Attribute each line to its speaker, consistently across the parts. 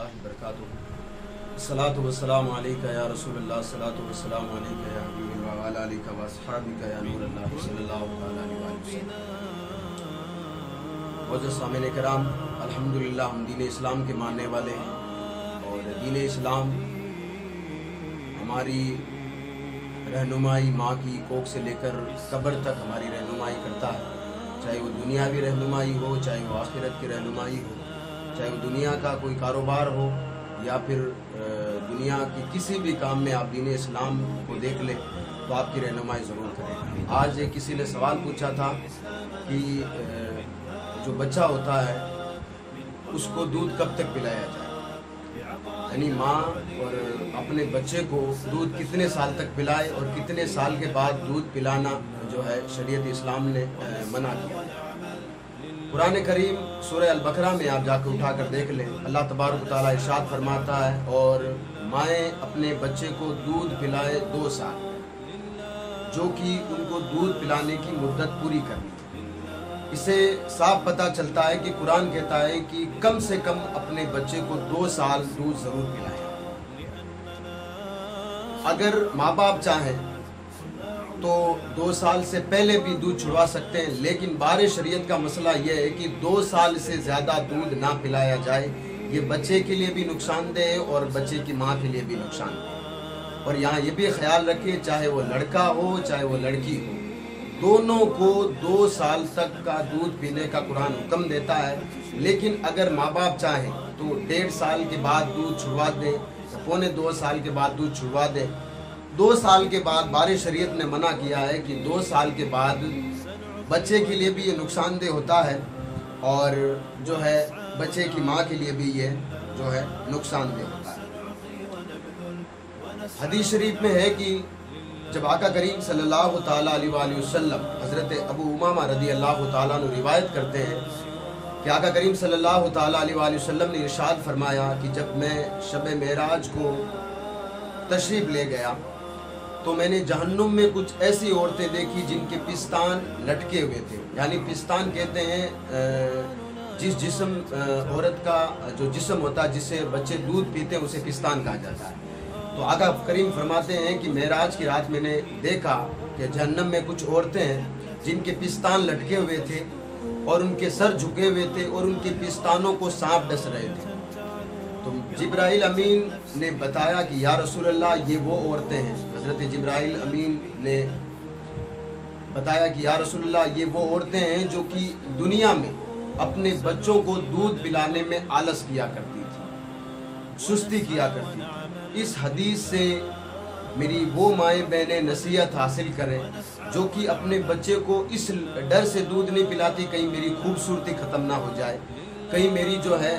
Speaker 1: रहमतुल्लाहि व बरकातुहू। अस्सलातु वस्सलामु अलैका या रसूलल्लाह, अस्सलातु वस्सलामु अलैका या हबीबल्लाह व अला आलिका व अस्हाबिका या नूरल्लाह सल्लल्लाहु अलैहि वसल्लम। मुअज़्ज़ज़ सामिन किराम, अल्हम्दुलिल्लाह हम दीन इस्लाम के मानने वाले हैं और दीन इस्लाम हमारी रहनुमाई माँ की कोख से लेकर कब्र तक हमारी रहनुमाई करता है। चाहे वो दुनियावी रहनुमाई हो, चाहे वो आखिरत की रहनुमाई हो, चाहे वो दुनिया का कोई कारोबार हो या फिर दुनिया की किसी भी काम में आप दीन इस्लाम को देख लें तो आपकी रहनुमाई ज़रूर करें। आज किसी ने सवाल पूछा था कि जो बच्चा होता है उसको दूध कब तक पिलाया जाए, यानी माँ और अपने बच्चे को दूध कितने साल तक पिलाए और कितने साल के बाद दूध पिलाना जो है शरीयत इस्लाम ने मना किया। कुरान करीम सूरह अल-बकरा में आप जाकर उठा कर देख लें, अल्लाह तबारक व तआला इरशाद फरमाता है, और माएँ अपने बच्चे को दूध पिलाए 2 साल, जो कि उनको दूध पिलाने की मुद्दत पूरी करनी है। इससे साफ पता चलता है कि कुरान कहता है कि कम से कम अपने बच्चे को 2 साल दूध ज़रूर पिलाएं। अगर माँ बाप चाहें तो 2 साल से पहले भी दूध छुड़वा सकते हैं, लेकिन बारे शरीयत का मसला यह है कि 2 साल से ज़्यादा दूध ना पिलाया जाए। ये बच्चे के लिए भी नुकसानदेह है और बच्चे की माँ के लिए भी नुकसानदेह। और यहाँ ये भी ख्याल रखें, चाहे वो लड़का हो चाहे वो लड़की हो, दोनों को 2 साल तक का दूध पीने का कुरान हुक्म देता है। लेकिन अगर माँ बाप चाहें तो 1.5 साल के बाद दूध छुड़वा दें, 1.25 साल के बाद दूध छुड़वा दें। 2 साल के बाद बारे शरीयत ने मना किया है कि 2 साल के बाद बच्चे के लिए भी ये नुकसानदेह होता है और जो है बच्चे की माँ के लिए भी ये जो है नुकसानदेह होता है। हदीस शरीफ में है कि जब आका करीम सल्लल्लाहु ताला अलैहि वसल्लम हज़रत अबू उमामा रदी अल्लाह ताला अन्हु रिवायत करते हैं कि आका करीम सल्लल्लाहु ताला अलैहि वसल्लम ने इरशाद फरमाया कि जब मैं शब मेराज को तशरीफ़ ले गया तो मैंने जहन्नुम में कुछ ऐसी औरतें देखी जिनके पिस्तान लटके हुए थे। यानी पिस्तान कहते हैं जिस जिस्म औरत का जो जिस्म होता है जिससे बच्चे दूध पीते हैं उसे पिस्तान कहा जाता है। तो आका करीम फरमाते हैं कि मेराज की रात मैंने देखा कि जहन्नम में कुछ औरतें हैं जिनके पिस्तान लटके हुए थे और उनके सर झुके हुए थे और उनके पिस्तानों को सांप डस रहे थे। तो जिब्राइल अमीन ने बताया कि या रसूल अल्लाह, ये वो औरतें हैं। हज़रत जिब्राइल अमीन ने बताया कि या रसूल अल्लाह, ये वो औरतें हैं जो कि दुनिया में अपने बच्चों को दूध पिलाने में आलस किया करती थी, सुस्ती किया करती थी। इस हदीस से मेरी वो माएँ बहनें नसीहत हासिल करें जो कि अपने बच्चे को इस डर से दूध नहीं पिलाती कहीं मेरी खूबसूरती ख़त्म ना हो जाए, कहीं मेरी जो है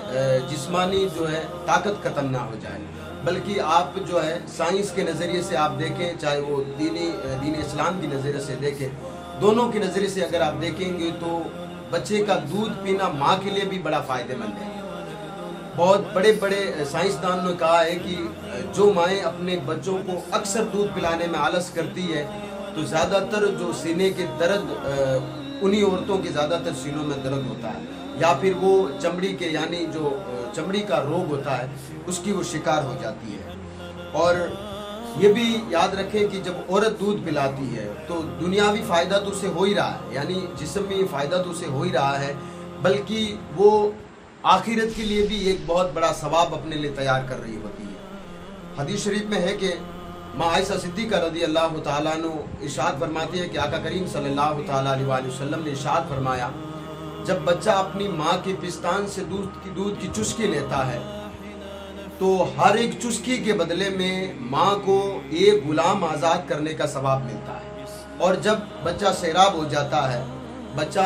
Speaker 1: जिस्मानी जो है ताकत ख़त्म ना हो जाए। बल्कि आप जो है साइंस के नज़रिए से आप देखें, चाहे वो दीन इस्लाम की नज़रिए से देखें, दोनों के नज़रिए से अगर आप देखेंगे तो बच्चे का दूध पीना माँ के लिए भी बड़ा फ़ायदेमंद है। बहुत बड़े बड़े साइंसदान ने कहा है कि जो माएँ अपने बच्चों को अक्सर दूध पिलाने में आलस करती है तो ज़्यादातर जो सीने के दर्द उन्हीं औरतों के ज़्यादातर सीनों में दर्द होता है, या फिर वो चमड़ी के यानी जो चमड़ी का रोग होता है उसकी वो शिकार हो जाती है। और ये भी याद रखें कि जब औरत दूध पिलाती है तो दुनियावी फ़ायदा तो उसे हो ही रहा है, यानी जिस्म में फ़ायदा तो उसे हो ही रहा है, बल्कि वो आखिरत के लिए भी एक बहुत बड़ा सवाब अपने लिए तैयार कर रही होती है। हदीस शरीफ में है कि माँ आयशा सिद्दीक़ा रज़ी अल्लाह ताला अन्हा इरशाद फरमाती है कि आका करीम सल्लल्लाहु ताला अलैहि वसल्लम ने इरशाद फरमाया, जब बच्चा अपनी माँ के पिस्तान से दूध की चुस्की लेता है तो हर एक चुस्की के बदले में माँ को एक गुलाम आज़ाद करने का सवाब मिलता है। और जब बच्चा सैराब हो जाता है, बच्चा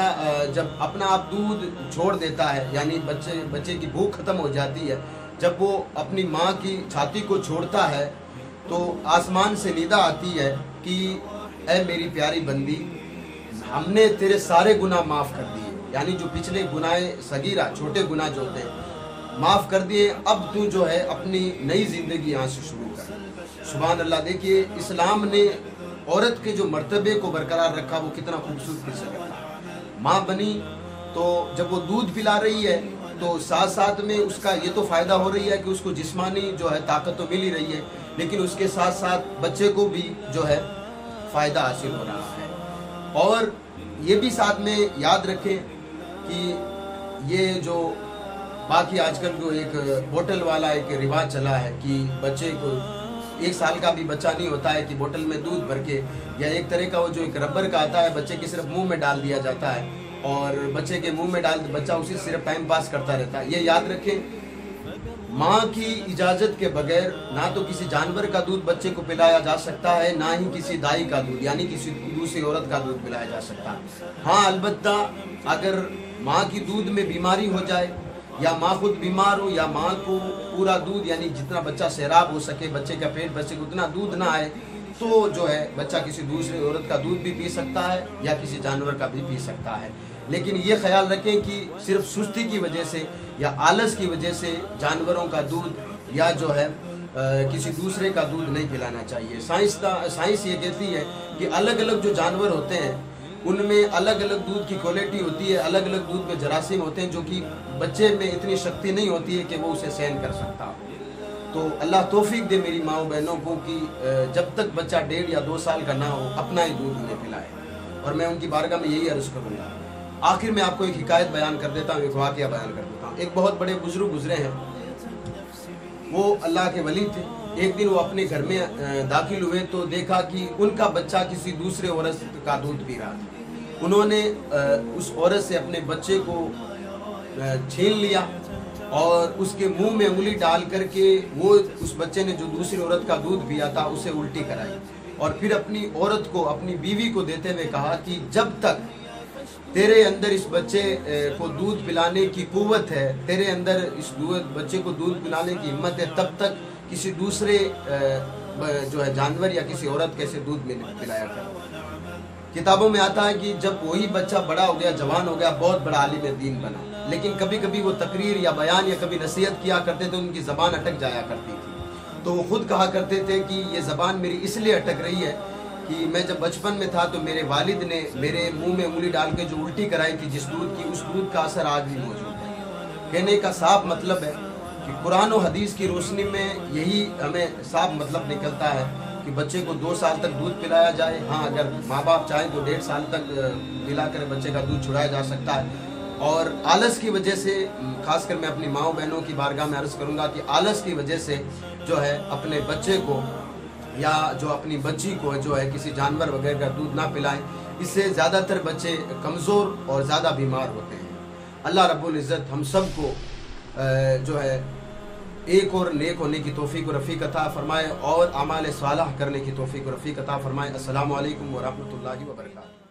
Speaker 1: जब अपना आप दूध छोड़ देता है, यानी बच्चे की भूख ख़त्म हो जाती है, जब वो अपनी माँ की छाती को छोड़ता है तो आसमान से निदा आती है कि ऐ मेरी प्यारी बंदी, हमने तेरे सारे गुनाह माफ़ कर दिए, यानी जो पिछले गुनाह सगीरा छोटे गुनाह जो होते हैं माफ़ कर दिए, अब तू जो है अपनी नई ज़िंदगी यहाँ से शुरू कर। सुभान अल्लाह। देखिए इस्लाम ने औरत के जो मर्तबे को बरकरार रखा वो कितना खूबसूरती से रखा। माँ बनी तो जब वो दूध पिला रही है تو ساتھ ساتھ میں اس کا یہ تو فائدہ ہو رہی ہے کہ اس کو جسمانی جو ہے طاقت تو مل ہی رہی ہے، لیکن اس کے ساتھ ساتھ بچے کو بھی جو ہے فائدہ حاصل ہو رہا ہے۔ اور یہ بھی ساتھ میں یاد رکھیں کہ یہ جو باقی آج کل جو ایک بوٹل والا ایک رواج چلا ہے کہ بچے کو 1 سال کا بھی بچہ نہیں ہوتا ہے کہ بوٹل میں دودھ بھر کے یا ایک طرح کا وہ جو ایک ربر کا آتا ہے بچے کے صرف منہ میں ڈال دیا جاتا ہے اور بچے کے منہ میں ڈال بچہ اسی صرف ٹائم پاس کرتا رہتا ہے۔ یہ یاد رکھیں ماں کی اجازت کے بغیر نہ تو کسی جانور کا دودھ بچے کو پلایا جا سکتا ہے، نہ ہی کسی دائی کا دودھ یعنی کسی دوسری عورت کا دودھ پلایا جا سکتا ہے۔ ہاں البتہ اگر ماں کی دودھ میں بیماری ہو جائے یا ماں خود بیمار ہو یا ماں کو پورا دودھ یعنی جتنا بچہ سیراب ہو سکے، بچے کا پیٹ بچے کو اتنا دودھ نہ آئے، تو جو ہے بچہ کسی دوسری عورت کا دودھ بھی پی سکتا ہے یا کسی جانور کا بھی پی سکتا ہے۔ لیکن یہ خیال رکھیں کہ صرف سستی کی وجہ سے یا آلس کی وجہ سے جانوروں کا دودھ یا جو ہے کسی دوسرے کا دودھ نہیں پلانا چاہیے۔ سائنس یہ کہتی ہے کہ الگ الگ جو جانور ہوتے ہیں ان میں الگ الگ دودھ کی کوالٹی ہوتی ہے، الگ الگ دودھ میں جراثیم ہوتے ہیں جو کہ بچے میں اتنی شکتی نہیں ہوتی ہے کہ وہ اسے سہن کر سکتا ہو۔ تو اللہ توفیق دے میری ماؤں بہنوں کو کہ جب تک بچہ 1.5 یا 2 سال کا نہ ہو اپنا ہی دودھ انہیں پلائے، اور میں ان کی بارگاہ میں یہی عرض کروں گا۔ آخر میں آپ کو ایک حکایت بیان کر دیتا ہوں، ایک واقعہ بیان کر دیتا ہوں۔ ایک بہت بڑے بزرگ گزرے ہیں، وہ اللہ کے ولی تھے۔ ایک دن وہ اپنے گھر میں داخل ہوئے تو دیکھا کہ ان کا بچہ کسی دوسرے عورت کا دودھ پی رہا تھا۔ انہوں نے اس عورت سے اپنے بچے کو چھین لیا اور اس کے منہ میں انگلی ڈال کر کے وہ اس بچے نے جو دوسری عورت کا دودھ پیا تھا اسے الٹی کرائی، اور پھر اپنی عورت کو اپنی بیوی کو دیتے ہوئے کہا کہ جب تک تیرے اندر اس بچے کو دودھ پلانے کی قوت ہے، تیرے اندر اس بچے کو دودھ پلانے کی ہمت ہے، تب تک کسی دوسرے جو ہے جانور یا کسی عورت کیسے دودھ پلایا کر۔ کتابوں میں آتا ہے کہ جب وہی بچہ بڑا ہو گیا، جوان ہو گیا، بہت بڑا عالم دین بنا، لیکن کبھی کبھی وہ تقریر یا بیان یا کبھی نصیحت کیا کرتے تھے، ان کی زبان اٹک جایا کرتی تھی، تو وہ خود کہا کرتے تھے کہ یہ زبان میری اس لیے اٹک رہی ہے کہ میں جب بچپن میں تھا تو میرے والد نے میرے منہ میں انگلی ڈال کے جو الٹی کرائی تھی جس دودھ کی، اس دودھ کا اثر آج بھی موجود ہے۔ کہنے کا صاف مطلب ہے کہ قرآن و حدیث کی روشنی میں یہی ہمیں صاف مطلب نکلتا ہے کہ بچے کو 2 سال تک دودھ پلایا جائے۔ ہاں اگر ماں باپ چاہیں تو 1.5 سال تک پلا کر بچے کا دودھ چھڑایا جا سکتا ہے۔ اور آلس کی وجہ سے، خاص کر میں اپنی ماؤں بہنوں کی بارگاہ میں عرض کروں گا کہ آلس کی وجہ سے جو ہے اپنے بچے کو یا جو اپنی بچی کو جو ہے کسی جانور وغیرہ کا دودھ نہ پلائیں، اس سے زیادہ تر بچے کمزور اور زیادہ بیمار ہوتے ہیں۔ اللہ رب العزت ہم سب کو جو ہے ایک اور نیک ہونے کی توفیق و رفیق عطا فرمائے اور اعمال صالح کرنے کی توفیق و رفیق عطا فرمائے۔ السلام علیکم ورحمۃ اللہ وبرکاتہ۔